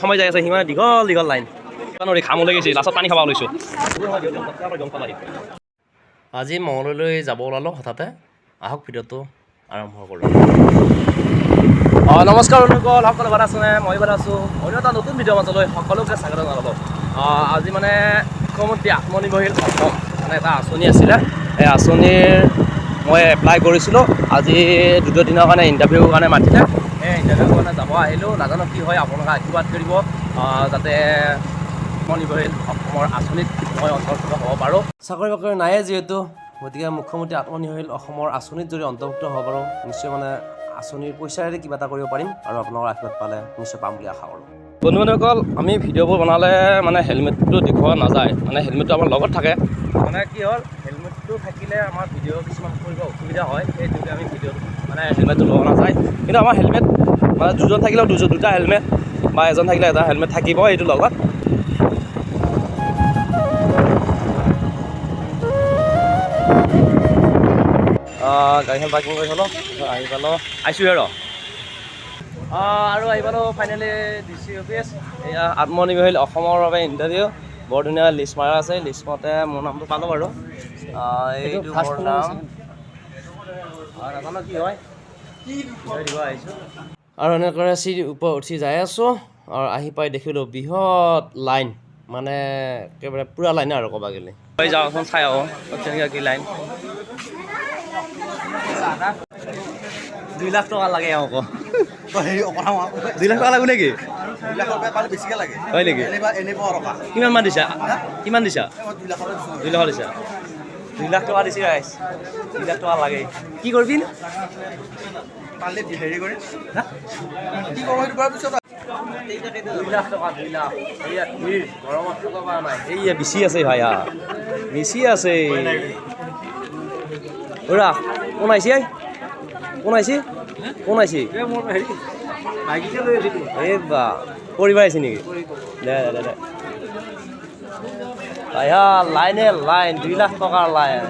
সময় যাই আছে সিমানে দীঘল দীঘল লাইন খাম লাগিছে লাষ্টত পানী খাব লৈছোঁ আজি মঙললৈ যাব ওলালোঁ হঠাতে আহক ভিডিঅ'টো আৰম্ভ কৰোঁ নমস্কাৰ বন্ধুসকল সকলো ভাল আছেনে মই ভাল আছোঁ অন্য এটা নতুন ভিডিঅ' মাজলৈ সকলোকে স্বাগতম জনালোঁ আজি মানে মুখ্যমন্ত্ৰী আত্মনিৰ্ভৰশীল অসম মানে এটা আঁচনি আছিলে এই আঁচনিৰ মই এপ্লাই কৰিছিলোঁ আজি দ্বিতীয় দিনৰ কাৰণে ইণ্টাৰভিউৰ কাৰণে মাতিলে এই ইণ্টাৰভিউৰ কাৰণে যাব আহিলোঁ নাজানো কি হয় আপোনালোকে আশীৰ্বাদ কৰিব যাতে আত্মনিৰ্ভৰশীল অসমৰ আঁচনিত মই অন্তৰ্ভুক্ত হ'ব পাৰোঁ চাকৰি বাকৰি নায়ে যিহেতু গতিকে মুখ্যমন্ত্ৰী আত্মনিৰ্ভৰশীল অসমৰ আঁচনিত যদি অন্তৰ্ভুক্ত হ'ব পাৰোঁ নিশ্চয় মানে আঁচনিৰ পইচাৰে কিবা এটা কৰিব পাৰিম আৰু আপোনালোকৰ আশীৰ্বাদ পালে নিশ্চয় পাম বুলি আশা কৰোঁ বন্ধু বান্ধৱীসকল আমি ভিডিঅ'বোৰ বনালে মানে হেলমেটটো দেখুওৱা নাযায় মানে হেলমেটটো আমাৰ লগত থাকে মানে কি হ'ল হেলমেটটো থাকিলে আমাৰ ভিডিঅ' কিছুমান কৰিব অসুবিধা হয় সেইটোকে আমি ভিডিঅ'ত মানে হেলমেটটো লোৱা নাযায় কিন্তু আমাৰ হেলমেট মানে দুজন থাকিলেও দুটা হেলমেট বা এজন থাকিলে এটা হেলমেট থাকিব এইটো লগত গাড়ীখন পাৰ্কিং কৰি থ'লোঁ আহি পালোঁ আহিছোঁহে আৰু আহি পালোঁ ফাইনেলি DC অফিচ এয়া আত্মনিৰ্ভৰশীল অসমৰ বাবে ইণ্টাৰভিউ বৰ ধুনীয়া লিষ্ট মাৰা আছে লিষ্ট মতে মোৰ নামটো পালোঁ বাৰু এইটো মোৰ নাম নাজানো কি হয় দিব আহিছোঁ আৰু এনেকৈ চিৰিৰ ওপৰত উঠি যাই আছোঁ আৰু আহি পাই দেখিলোঁ বৃহৎ লাইন মানে একেবাৰে পূৰা লাইন আৰু ক'বা গ'লে যাওঁচোন চাই আহোঁ কেনেকৈ কি লাইন 2 লাখ টকা লাগে আকৌ 2 লাখ টকা লাগব নেকি হয় নেকি কিমান মান দিছা 2 লাখ দিছা 2 লাখ টকা দিছি ৰাইজ 2 লাখ টকা লাগে কি কৰিবি হেৰি কৰি কি কৰিব 2 লাখ টকা 2 লাখ গৰমত থকা পৰা নাই এইয়া বেছি আছে ভাই বেছি আছে ওৰা কোন আহিছে এই বা পৰিবাৰ আহিছে নেকি দে লাইনে লাইন 2 লাখ টকাৰ লাইন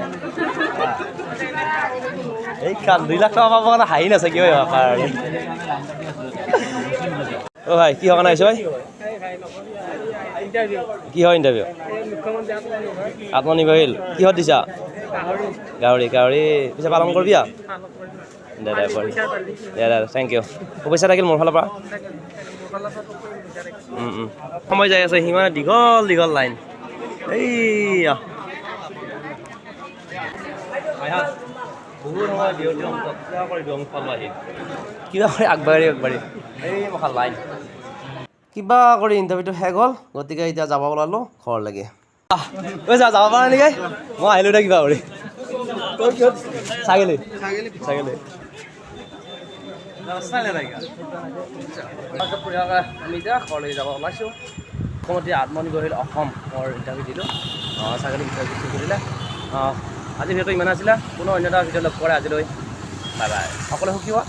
এই কাম 2 লাখ টকা পাব কাৰণে হাঁহি নাছে কিয় কাৰণে অ ভাই কি কাৰণে আহিছে ভাই কি হয় ইণ্টাৰভিউ আত্মনিৰ্ভৰশীল কিহত দিছা গাহৰি পিছে পালন কৰিবি দে থেংক ইউ পইচা থাকিল মোৰ ফালৰ পৰা সময় যাই আছে সিমানে দীঘল দীঘল লাইন এইয়া বহুত সময় কিবা কৰি আগবাঢ়ি এই মখা লাইন কিবা কৰি ইণ্টাৰভিউটো শেষ হ'ল গতিকে এতিয়া যাব ওলালোঁ ঘৰলৈকে যাব পৰা নেকি মই আহিলোঁ দে কিবা কৰি ছাগলী আমি এতিয়া ঘৰলৈ যাব ওলাইছোঁ মুখ্যমন্ত্ৰী আত্মনিৰ্ভৰশীল অসমৰ ইণ্টাৰভিউ দিলোঁ ছাগলী ইণ্টাৰভিউ কৰিলে আজি ভিডিঅ'টো ইমান আছিলে পুনৰ অন্য এটা ভিডিঅ' লগ কৰে আজিলৈ বাই বাই সকলোৱে সুখী হোৱা